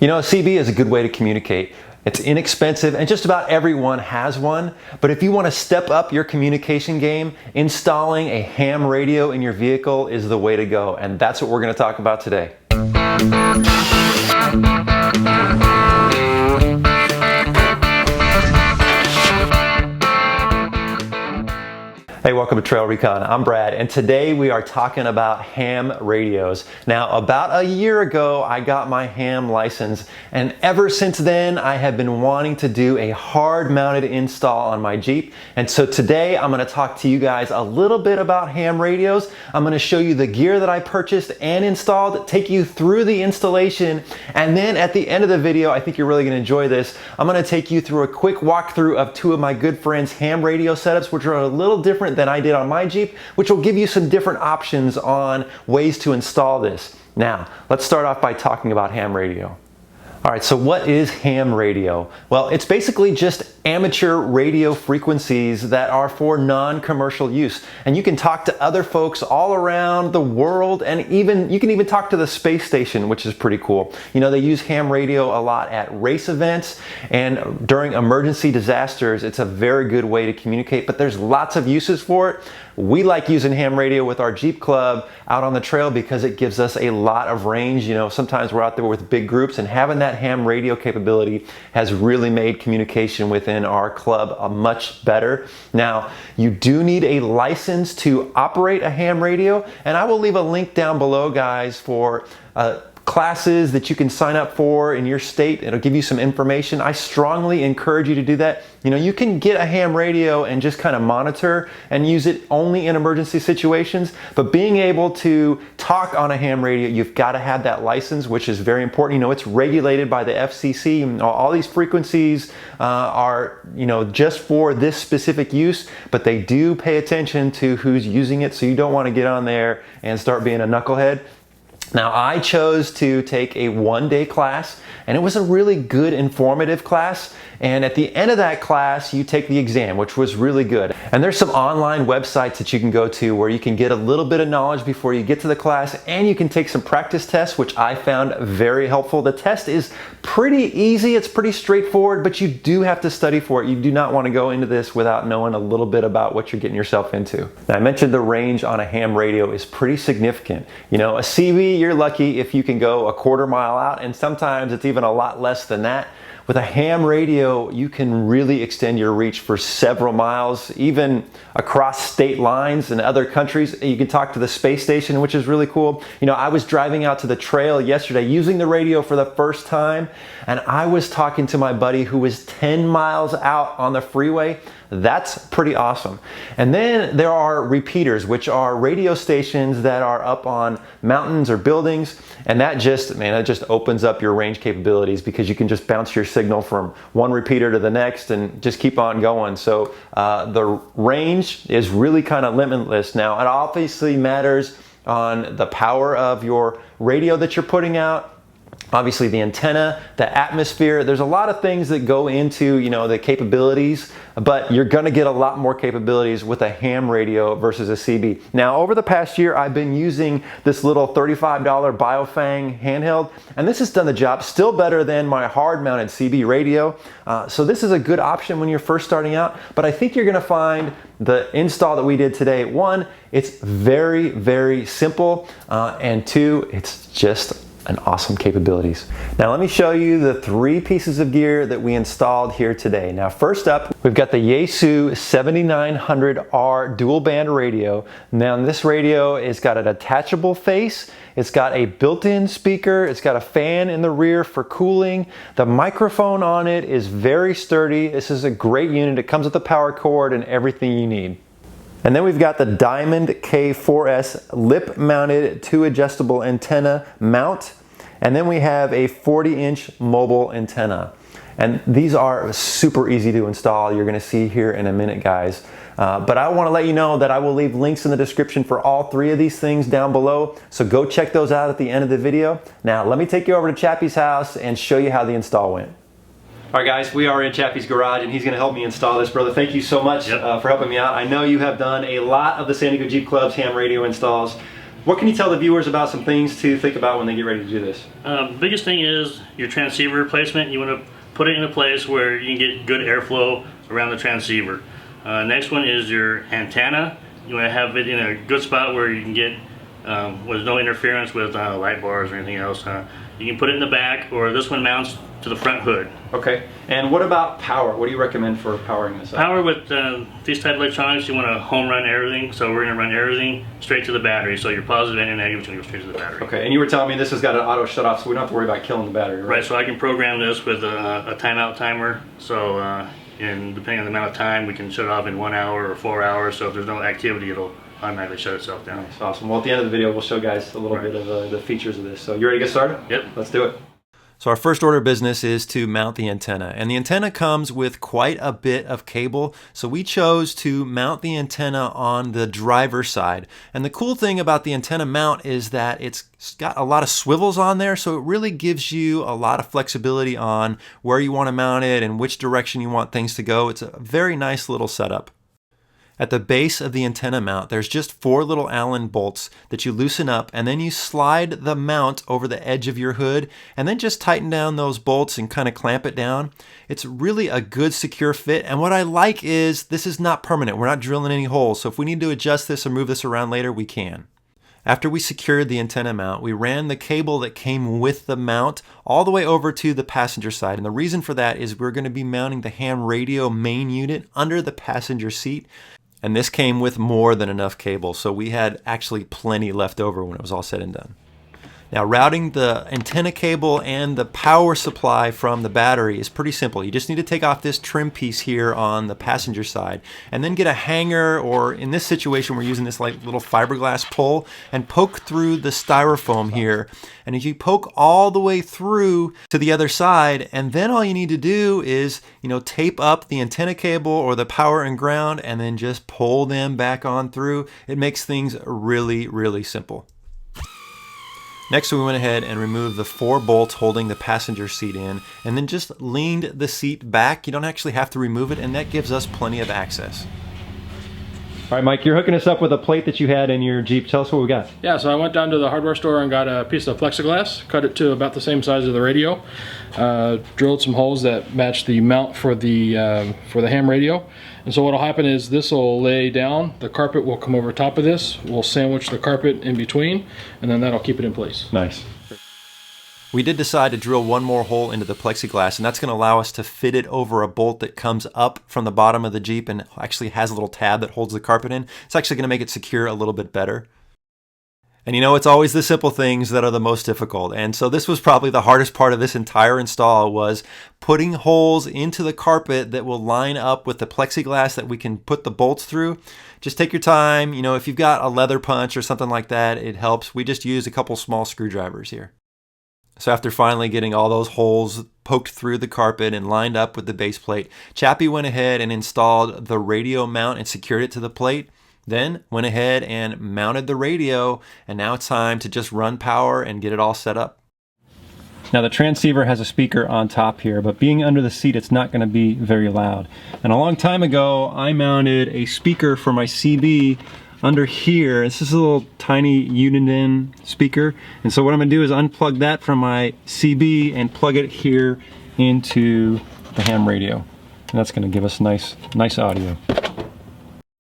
You know, a CB is a good way to communicate. It's inexpensive and just about everyone has one. But if you want to step up your communication game, installing a ham radio in your vehicle is the way to go. And that's what we're going to talk about today. Hey, welcome to TrailRecon. I'm Brad, and today we are talking about ham radios. Now, about a year ago, I got my ham license, and ever since then, I have been wanting to do a hard-mounted install on my Jeep. And so today, I'm going to talk to you guys a little bit about ham radios. I'm going to show you the gear that I purchased and installed, take you through the installation, and then at the end of the video, I think you're really going to enjoy this, I'm going to take you through a quick walkthrough of two of my good friends' ham radio setups, which are a little different than I did on my Jeep, which will give you some different options on ways to install this. Now, let's start off by talking about ham radio. All right, so what is ham radio? Well, it's basically just amateur radio frequencies that are for non-commercial use. And you can talk to other folks all around the world, and you can even talk to the space station, which is pretty cool. You know, they use ham radio a lot at race events and during emergency disasters. It's a very good way to communicate, but there's lots of uses for it. We like using ham radio with our Jeep Club out on the trail because it gives us a lot of range. You know, sometimes we're out there with big groups, and having that ham radio capability has really made communication within our club much better. Now, you do need a license to operate a ham radio, and I will leave a link down below, guys, for classes that you can sign up for in your state. It'll give you some information. I strongly encourage you to do that. You know, you can get a ham radio and just kind of monitor and use it only in emergency situations, but being able to talk on a ham radio, you've got to have that license, which is very important. You know, it's regulated by the FCC. All these frequencies are, you know, just for this specific use, but they do pay attention to who's using it, so you don't want to get on there and start being a knucklehead. Now, I chose to take a one-day class, and it was a really good, informative class. And at the end of that class, you take the exam, which was really good. And there's some online websites that you can go to where you can get a little bit of knowledge before you get to the class, and you can take some practice tests, which I found very helpful. The test is pretty easy, it's pretty straightforward, but you do have to study for it. You do not want to go into this without knowing a little bit about what you're getting yourself into. Now, I mentioned the range on a ham radio is pretty significant. You know, a CB, you're lucky if you can go a quarter mile out, and sometimes it's even a lot less than that. With a ham radio, you can really extend your reach for several miles, even across state lines in other countries. You can talk to the space station, which is really cool. You know, I was driving out to the trail yesterday using the radio for the first time, and I was talking to my buddy who was 10 miles out on the freeway. That's pretty awesome. And then there are repeaters, which are radio stations that are up on mountains or buildings. And that just, man, it just opens up your range capabilities because you can just bounce your signal from one repeater to the next and just keep on going. So the range is really kind of limitless. Now, it obviously matters on the power of your radio that you're putting out. Obviously the antenna, the atmosphere, there's a lot of things that go into, you know, the capabilities, but you're gonna get a lot more capabilities with a ham radio versus a CB. Now, over the past year, I've been using this little $35 Biofang handheld, and this has done the job still better than my hard-mounted CB radio. So this is a good option when you're first starting out, but I think you're gonna find the install that we did today, one, it's very, very simple, and two, it's just an awesome capabilities. Now let me show you the three pieces of gear that we installed here today. Now first up, we've got the Yaesu 7900R dual band radio. Now this radio has got an attachable face, it's got a built-in speaker, it's got a fan in the rear for cooling. The microphone on it is very sturdy. This is a great unit. It comes with a power cord and everything you need. And then we've got the Diamond K4S lip-mounted 2-adjustable antenna mount. And then we have a 40-inch mobile antenna. And these are super easy to install. You're gonna see here in a minute, guys. But I wanna let you know that I will leave links in the description for all three of these things down below. So go check those out at the end of the video. Now, let me take you over to Chappie's house and show you how the install went. All right, guys, we are in Chappie's garage, and he's going to help me install this. Brother, thank you so much for helping me out. I know you have done a lot of the San Diego Jeep Club's ham radio installs. What can you tell the viewers about some things to think about when they get ready to do this? Biggest thing is your transceiver replacement. You want to put it in a place where you can get good airflow around the transceiver. Next one is your antenna. You want to have it in a good spot where you can get with no interference with light bars or anything else. You can put it in the back, or this one mounts to the front hood. Okay. And what about power? What do you recommend for powering this up? Power with these type of electronics, you want to home run everything. So we're going to run everything straight to the battery. So your positive and your negative is going to go straight to the battery. Okay. And you were telling me this has got an auto shut off, so we don't have to worry about killing the battery, right? Right. So I can program this with a timeout timer. So and depending on the amount of time, we can shut it off in 1 hour or 4 hours. So if there's no activity, it'll automatically shut itself down. Nice, awesome. Well, at the end of the video, we'll show guys a little bit of the features of this. So you ready to get started? Yep. Let's do it. So our first order of business is to mount the antenna, and the antenna comes with quite a bit of cable. So we chose to mount the antenna on the driver's side. And the cool thing about the antenna mount is that it's got a lot of swivels on there, so it really gives you a lot of flexibility on where you want to mount it and which direction you want things to go. It's a very nice little setup. At the base of the antenna mount, there's just 4 little Allen bolts that you loosen up, and then you slide the mount over the edge of your hood, and then just tighten down those bolts and kind of clamp it down. It's really a good secure fit, and what I like is this is not permanent. We're not drilling any holes, so if we need to adjust this or move this around later, we can. After we secured the antenna mount, we ran the cable that came with the mount all the way over to the passenger side. And the reason for that is we're going to be mounting the ham radio main unit under the passenger seat. And this came with more than enough cable, so we had actually plenty left over when it was all said and done. Now, routing the antenna cable and the power supply from the battery is pretty simple. You just need to take off this trim piece here on the passenger side and then get a hanger, or in this situation we're using this like little fiberglass pole, and poke through the styrofoam here. And as you poke all the way through to the other side, and then all you need to do is, tape up the antenna cable or the power and ground and then just pull them back on through. It makes things really, really simple. Next, we went ahead and removed the 4 bolts holding the passenger seat in, and then just leaned the seat back. You don't actually have to remove it, and that gives us plenty of access. All right, Mike, you're hooking us up with a plate that you had in your Jeep. Tell us what we got. Yeah, so I went down to the hardware store and got a piece of plexiglass, cut it to about the same size of the radio, drilled some holes that match the mount for the ham radio. And so what will happen is this will lay down, the carpet will come over top of this, we'll sandwich the carpet in between, and then that'll keep it in place. Nice. We did decide to drill one more hole into the plexiglass, and that's going to allow us to fit it over a bolt that comes up from the bottom of the Jeep and actually has a little tab that holds the carpet in. It's actually going to make it secure a little bit better. And it's always the simple things that are the most difficult. And so this was probably the hardest part of this entire install, was putting holes into the carpet that will line up with the plexiglass that we can put the bolts through. Just take your time. If you've got a leather punch or something like that, it helps. We just used a couple small screwdrivers here. So after finally getting all those holes poked through the carpet and lined up with the base plate, Chappie went ahead and installed the radio mount and secured it to the plate. Then went ahead and mounted the radio, and now it's time to just run power and get it all set up. Now the transceiver has a speaker on top here, but being under the seat, it's not going to be very loud. And a long time ago, I mounted a speaker for my CB under here. This is a little tiny Uniden speaker, and so what I'm going to do is unplug that from my CB and plug it here into the ham radio, and that's going to give us nice audio.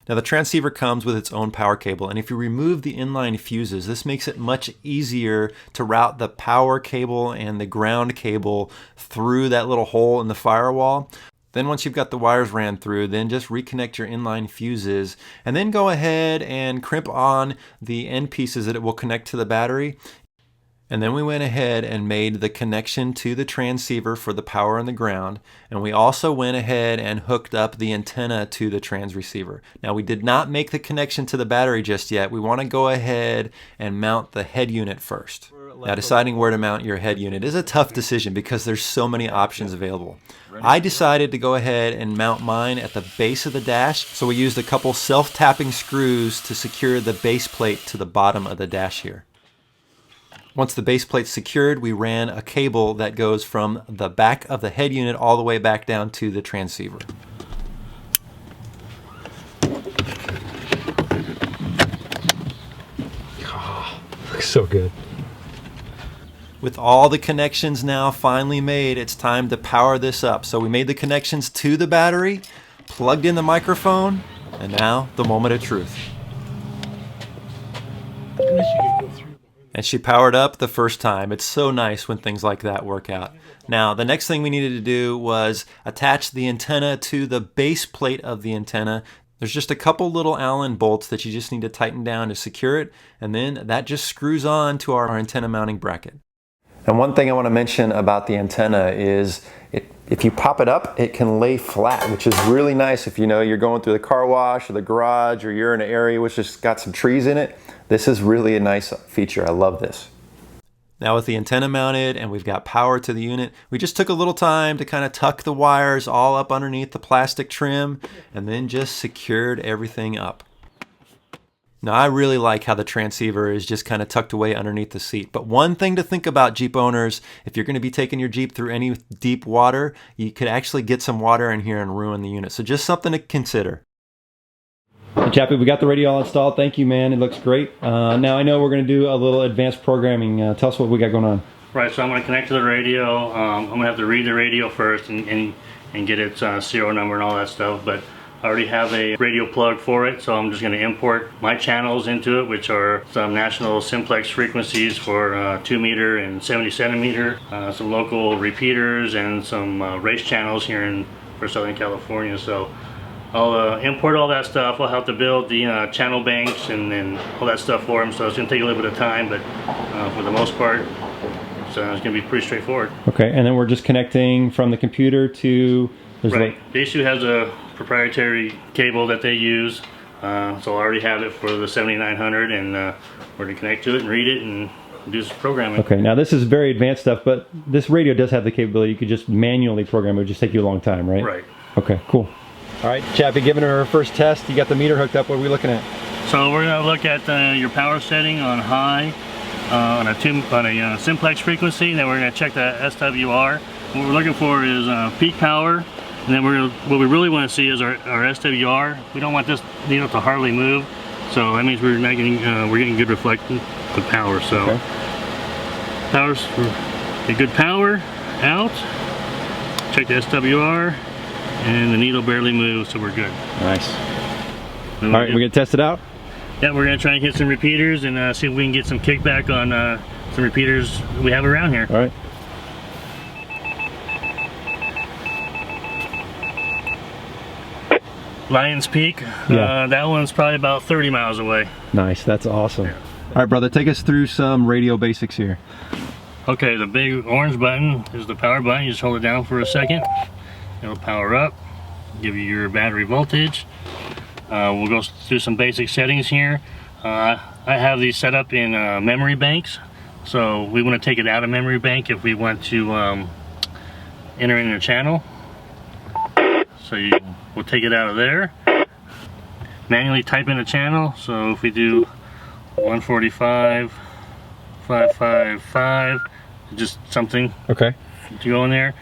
Now the transceiver comes with its own power cable, and if you remove the inline fuses, this makes it much easier to route the power cable and the ground cable through that little hole in the firewall. Then once you've got the wires ran through, then just reconnect your inline fuses, and then go ahead and crimp on the end pieces that it will connect to the battery. And then we went ahead and made the connection to the transceiver for the power and the ground. And we also went ahead and hooked up the antenna to the transceiver. Now we did not make the connection to the battery just yet. We want to go ahead and mount the head unit first. Now deciding where to mount your head unit is a tough decision because there's so many options available. I decided to go ahead and mount mine at the base of the dash. So we used a couple self-tapping screws to secure the base plate to the bottom of the dash here. Once the base plate's secured, we ran a cable that goes from the back of the head unit all the way back down to the transceiver. so good. With all the connections now finally made, it's time to power this up. So we made the connections to the battery, plugged in the microphone, and now the moment of truth. And she powered up the first time. It's so nice when things like that work out. Now, the next thing we needed to do was attach the antenna to the base plate of the antenna. There's just a couple little Allen bolts that you just need to tighten down to secure it, and then that just screws on to our antenna mounting bracket. And one thing I want to mention about the antenna is if you pop it up, it can lay flat, which is really nice if you're going through the car wash or the garage, or you're in an area which has got some trees in it. This is really a nice feature. I love this. Now with the antenna mounted and we've got power to the unit, we just took a little time to kind of tuck the wires all up underneath the plastic trim and then just secured everything up. Now I really like how the transceiver is just kind of tucked away underneath the seat. But one thing to think about, Jeep owners, if you're going to be taking your Jeep through any deep water, you could actually get some water in here and ruin the unit. So just something to consider. Hey Chappie, we got the radio all installed. Thank you, man. It looks great. Now I know we're going to do a little advanced programming. Tell us what we got going on. Right, so I'm going to connect to the radio. I'm going to have to read the radio first and get its serial number and all that stuff. But I already have a radio plug for it, so I'm just going to import my channels into it, which are some national simplex frequencies for 2 meter and 70 centimeter, some local repeaters, and some race channels here for Southern California. So I'll import all that stuff. I'll have to build the channel banks and all that stuff for them, so it's going to take a little bit of time, but for the most part, it's going to be pretty straightforward. Okay, and then we're just connecting from the computer to... Right. Yaesu has a proprietary cable that they use, so I already have it for the 7900, and we're going to connect to it and read it and do some programming. Okay, now this is very advanced stuff, but this radio does have the capability. You could just manually program it. It would just take you a long time, right? Right. Okay, cool. All right, Chappie, giving her first test. You got the meter hooked up. What are we looking at? So we're going to look at your power setting on high, on a simplex frequency, and then we're going to check the SWR. What we're looking for is peak power. And then what we really want to see is our SWR. We don't want this needle to hardly move, so that means we're getting good reflective power. So okay. Get good power out. Check the SWR, and the needle barely moves, so we're good. Nice. All right, we're gonna test it out. Yeah, we're gonna try and hit some repeaters and see if we can get some kickback on some repeaters we have around here. All right. Lion's Peak, yeah. That one's probably about 30 miles away. Nice, that's awesome. Yeah. All right, brother, take us through some radio basics here. Okay, the big orange button is the power button. You just hold it down for a second. It'll power up, give you your battery voltage. We'll go through some basic settings here. I have these set up in memory banks, so we want to take it out of memory bank if we want to enter in a channel. So we'll take it out of there, manually type in a channel. So if we do 145, 555, just something okay to go in there.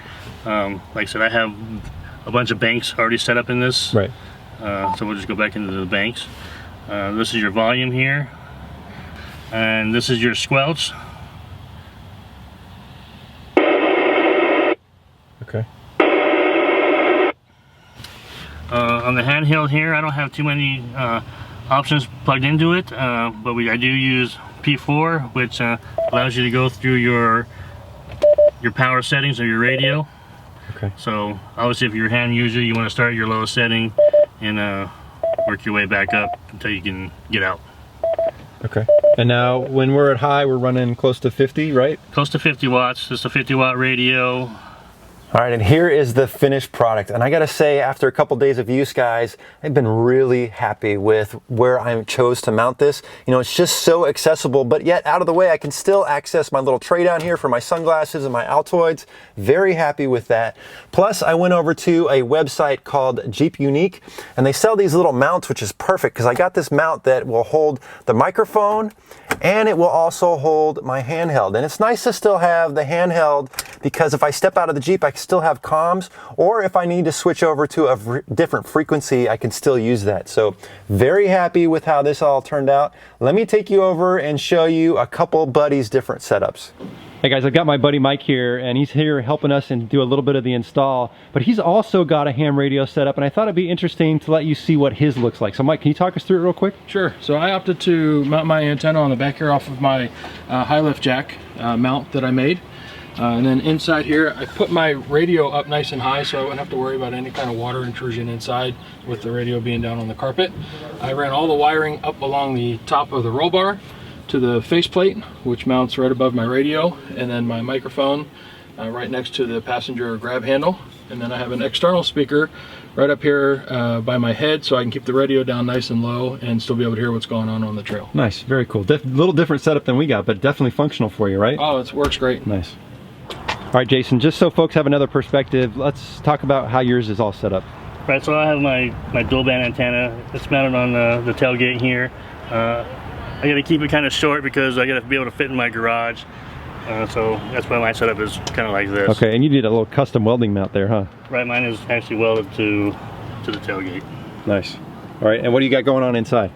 Like I said, I have a bunch of banks already set up in this. Right. So we'll just go back into the banks. This is your volume here, and this is your squelch. Okay. On the handheld here, I don't have too many options plugged into it, but I do use P4, which allows you to go through your power settings of your radio. Okay. So obviously, if you're a hand user, you want to start at your lowest setting and work your way back up until you can get out. Okay. And now, when we're at high, we're running close to 50, right? Close to 50 watts. This is a 50-watt radio. All right, and here is the finished product. And I gotta say, after a couple days of use, guys, I've been really happy with where I chose to mount this. You know, it's just so accessible, but yet out of the way, I can still access my little tray down here for my sunglasses and my Altoids. Very happy with that. Plus, I went over to a website called Jeep Unique, and they sell these little mounts, which is perfect, because I got this mount that will hold the microphone, and it will also hold my handheld. And it's nice to still have the handheld, because if I step out of the Jeep, I can still have comms, or if I need to switch over to a different frequency, I can still use that. So very happy with how this all turned out. Let me take you over and show you a couple buddies' different setups. Hey guys, I've got my buddy Mike here, and he's here helping us and do a little bit of the install, but he's also got a ham radio set up, and I thought it'd be interesting to let you see what his looks like. So Mike, can you talk us through it real quick? Sure. So I opted to mount my antenna on the back here off of my high lift jack mount that I made. And then inside here, I put my radio up nice and high so I wouldn't have to worry about any kind of water intrusion inside with the radio being down on the carpet. I ran all the wiring up along the top of the roll bar to the faceplate, which mounts right above my radio, and then my microphone right next to the passenger grab handle. And then I have an external speaker right up here by my head, so I can keep the radio down nice and low and still be able to hear what's going on the trail. Nice, very cool. Little different setup than we got, but definitely functional for you, right? Oh, it works great. Nice. All right, Jason, just so folks have another perspective, let's talk about how yours is all set up. Right, so I have my dual band antenna. It's mounted on the tailgate here. I got to keep it kind of short because I got to be able to fit in my garage. So that's why my setup is kind of like this. Okay, and you did a little custom welding mount there, huh? Right, mine is actually welded to the tailgate. Nice. All right, and what do you got going on inside?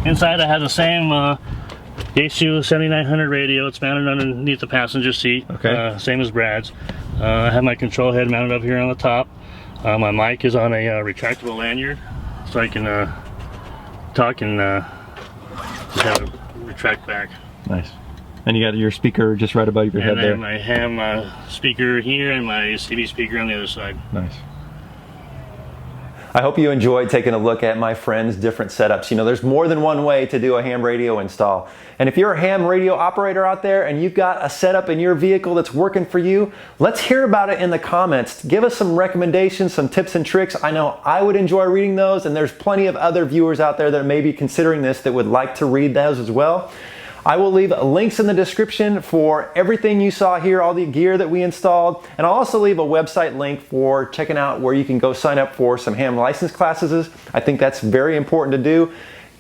Inside I have the same Yaesu 7900 radio. It's mounted underneath the passenger seat. Okay. Same as Brad's. I have my control head mounted up here on the top. My mic is on a retractable lanyard, so I can talk and just have it retract back. Nice. And you got your speaker just right above your head there. And I have my ham speaker here and my CB speaker on the other side. Nice. I hope you enjoyed taking a look at my friend's different setups. You know, there's more than one way to do a ham radio install. And if you're a ham radio operator out there and you've got a setup in your vehicle that's working for you, let's hear about it in the comments. Give us some recommendations, some tips and tricks. I know I would enjoy reading those, and there's plenty of other viewers out there that may be considering this that would like to read those as well. I will leave links in the description for everything you saw here, all the gear that we installed, and I'll also leave a website link for checking out where you can go sign up for some ham license classes. I think that's very important to do.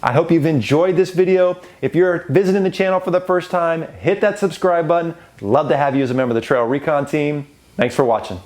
I hope you've enjoyed this video. If you're visiting the channel for the first time, hit that subscribe button. Love to have you as a member of the TrailRecon team. Thanks for watching.